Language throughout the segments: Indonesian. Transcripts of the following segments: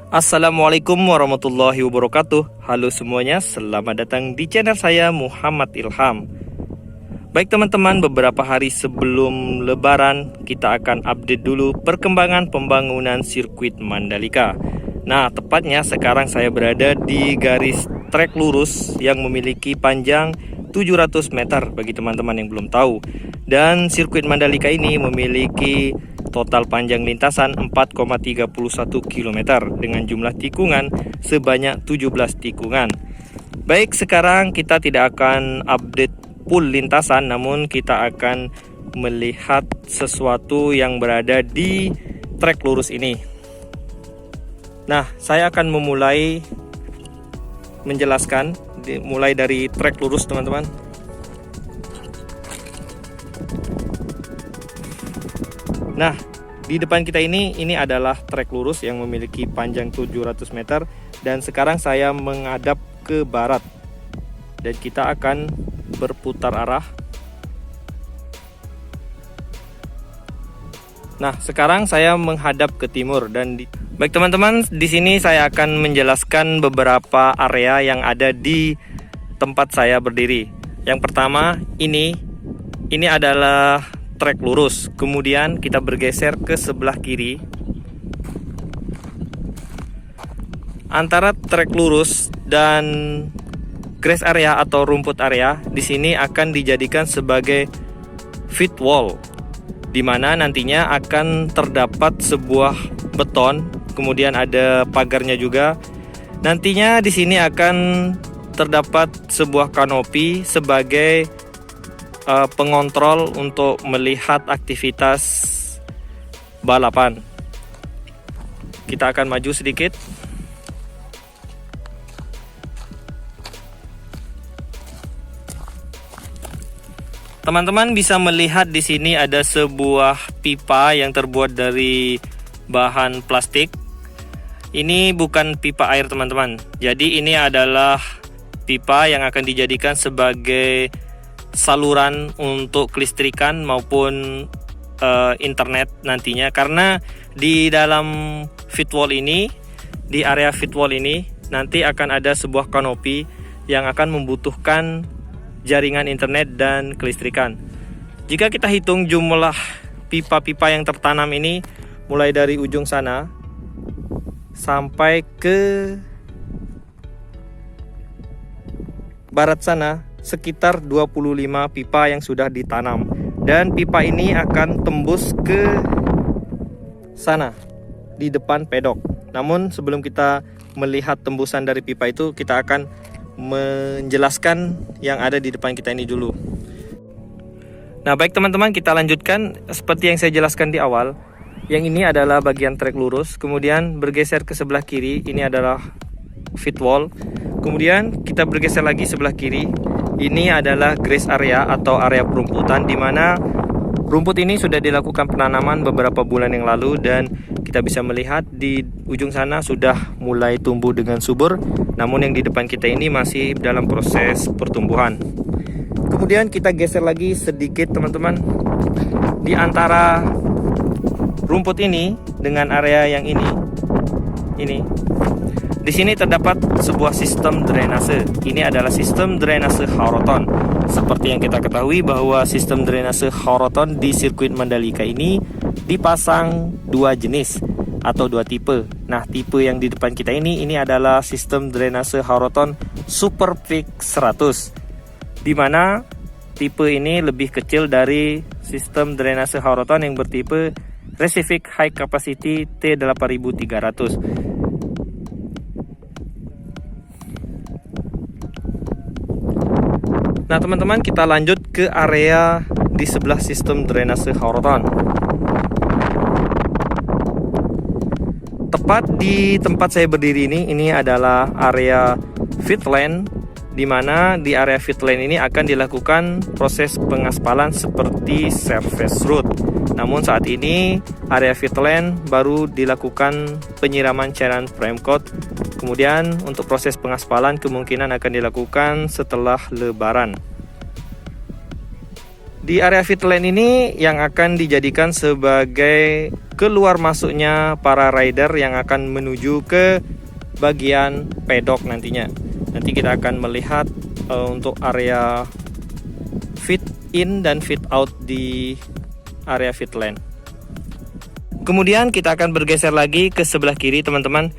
Assalamualaikum warahmatullahi wabarakatuh. Halo semuanya, selamat datang di channel saya Muhammad Ilham. Baik teman-teman, beberapa hari sebelum Lebaran kita akan update dulu perkembangan pembangunan sirkuit Mandalika. Nah, tepatnya sekarang saya berada di garis trek lurus yang memiliki panjang 700 meter bagi teman-teman yang belum tahu. Dan sirkuit Mandalika ini memiliki total panjang lintasan 4,31 km dengan jumlah tikungan sebanyak 17 tikungan. Baik, sekarang kita tidak akan update full lintasan, namun kita akan melihat sesuatu yang berada di trek lurus ini. Nah, saya akan memulai menjelaskan mulai dari trek lurus teman-teman. Nah, di depan kita ini adalah trek lurus yang memiliki panjang 700 meter dan sekarang saya menghadap ke barat dan kita akan berputar arah. Nah, sekarang saya menghadap ke timur dan baik teman-teman, di sini saya akan menjelaskan beberapa area yang ada di tempat saya berdiri. Yang pertama, ini adalah trek lurus, kemudian kita bergeser ke sebelah kiri. Antara trek lurus dan grass area atau rumput area di sini akan dijadikan sebagai fit wall, di mana nantinya akan terdapat sebuah beton, kemudian ada pagarnya juga. Nantinya di sini akan terdapat sebuah kanopi sebagai pengontrol untuk melihat aktivitas balapan. Kita akan maju sedikit. Teman-teman bisa melihat di sini ada sebuah pipa yang terbuat dari bahan plastik. Ini bukan pipa air teman-teman. Jadi ini adalah pipa yang akan dijadikan sebagai saluran untuk kelistrikan maupun internet nantinya, karena di dalam fit wall ini, di area fit wall ini nanti akan ada sebuah kanopi yang akan membutuhkan jaringan internet dan kelistrikan. Jika kita hitung jumlah pipa-pipa yang tertanam ini mulai dari ujung sana sampai ke barat sana, sekitar 25 pipa yang sudah ditanam, dan pipa ini akan tembus ke sana di depan pedok. Namun sebelum kita melihat tembusan dari pipa itu, kita akan menjelaskan yang ada di depan kita ini dulu. Nah, baik teman-teman, kita lanjutkan seperti yang saya jelaskan di awal. Yang ini adalah bagian trek lurus, kemudian bergeser ke sebelah kiri, ini adalah fit wall. Kemudian kita bergeser lagi sebelah kiri. Ini adalah grass area atau area perumputan, di mana rumput ini sudah dilakukan penanaman beberapa bulan yang lalu dan kita bisa melihat di ujung sana sudah mulai tumbuh dengan subur. Namun yang di depan kita ini masih dalam proses pertumbuhan. Kemudian kita geser lagi sedikit teman-teman. Di antara rumput ini dengan area yang ini. Di sini terdapat sebuah sistem drainase. Ini adalah sistem drainase Horoton. Seperti yang kita ketahui bahwa sistem drainase Horoton di sirkuit Mandalika ini dipasang dua jenis atau dua tipe. Nah, tipe yang di depan kita ini adalah sistem drainase Horoton Super Peak 100, di mana tipe ini lebih kecil dari sistem drainase Horoton yang bertipe Recific High Capacity T8300. Nah teman-teman, kita lanjut ke area di sebelah sistem drainase Horoton. Tepat di tempat saya berdiri ini adalah area fitland, di mana di area fitland ini akan dilakukan proses pengaspalan seperti surface road. Namun saat ini area fitland baru dilakukan penyiraman cairan prime coat. Kemudian untuk proses pengaspalan kemungkinan akan dilakukan setelah Lebaran. Di area fitland ini yang akan dijadikan sebagai keluar masuknya para rider yang akan menuju ke bagian pedok nantinya. Nanti kita akan melihat untuk area fit in dan fit out di area fit lane. Kemudian kita akan bergeser lagi ke sebelah kiri teman-teman,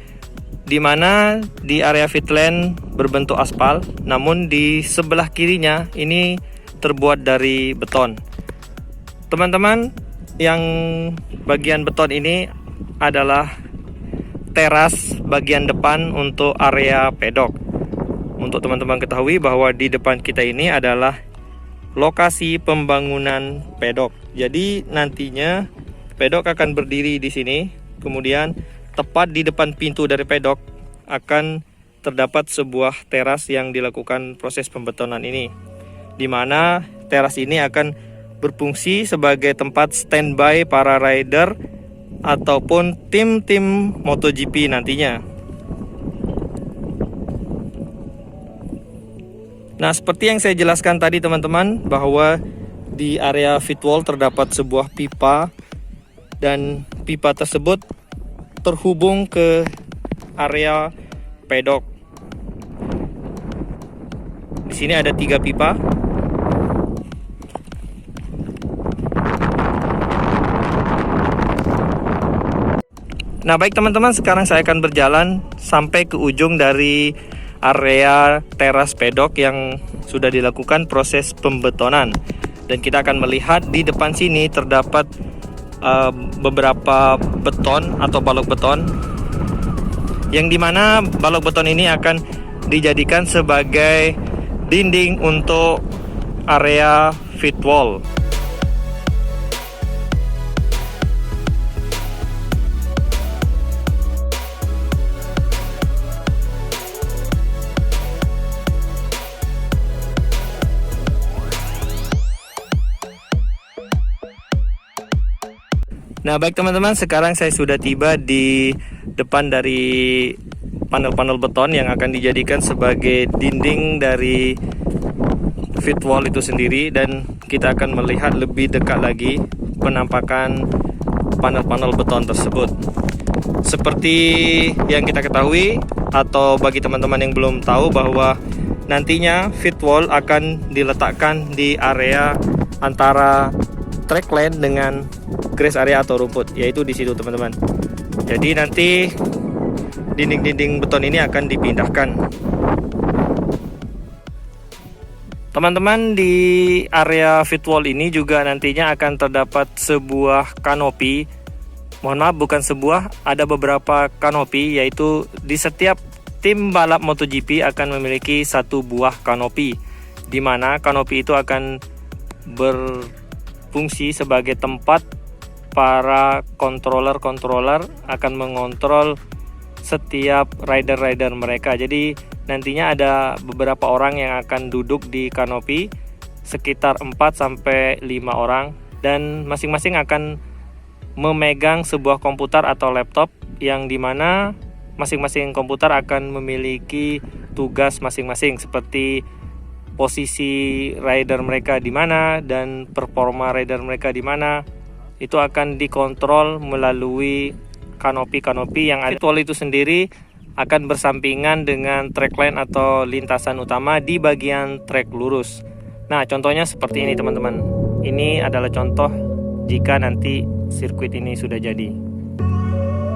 di mana di area fit lane berbentuk aspal, namun di sebelah kirinya ini terbuat dari beton. Teman-teman, yang bagian beton ini adalah teras bagian depan untuk area pedok. Untuk teman-teman ketahui bahwa di depan kita ini adalah lokasi pembangunan pedok. Jadi nantinya pedok akan berdiri di sini, kemudian tepat di depan pintu dari pedok akan terdapat sebuah teras yang dilakukan proses pembetonan ini, di mana teras ini akan berfungsi sebagai tempat standby para rider ataupun tim-tim MotoGP nantinya. Nah, seperti yang saya jelaskan tadi teman-teman, bahwa di area fit wall terdapat sebuah pipa, dan pipa tersebut terhubung ke area pedok. Di sini ada 3 pipa. Nah, baik teman-teman, sekarang saya akan berjalan sampai ke ujung dari area teras pedok yang sudah dilakukan proses pembetonan, dan kita akan melihat di depan sini terdapat beberapa beton atau balok beton, yang dimana balok beton ini akan dijadikan sebagai dinding untuk area fit wall. Nah, baik teman-teman, sekarang saya sudah tiba di depan dari panel-panel beton yang akan dijadikan sebagai dinding dari fit wall itu sendiri, dan kita akan melihat lebih dekat lagi penampakan panel-panel beton tersebut. Seperti yang kita ketahui, atau bagi teman-teman yang belum tahu, bahwa nantinya fit wall akan diletakkan di area antara track lane dengan grass area atau rumput, yaitu di situ teman-teman. Jadi nanti dinding-dinding beton ini akan dipindahkan. Teman-teman, di area fit wall ini juga nantinya akan terdapat sebuah kanopi. Mohon maaf, bukan sebuah, ada beberapa kanopi, yaitu di setiap tim balap MotoGP akan memiliki satu buah kanopi, di mana kanopi itu akan berfungsi sebagai tempat para controller akan mengontrol setiap rider mereka. Jadi nantinya ada beberapa orang yang akan duduk di kanopi, sekitar 4-5 orang, dan masing-masing akan memegang sebuah komputer atau laptop, yang dimana masing-masing komputer akan memiliki tugas masing-masing, seperti posisi rider mereka di mana dan performa rider mereka di mana. Itu akan dikontrol melalui kanopi-kanopi yang ada. Virtual itu sendiri akan bersampingan dengan track line atau lintasan utama di bagian trek lurus. Nah, contohnya seperti ini teman-teman. Ini adalah contoh jika nanti sirkuit ini sudah jadi.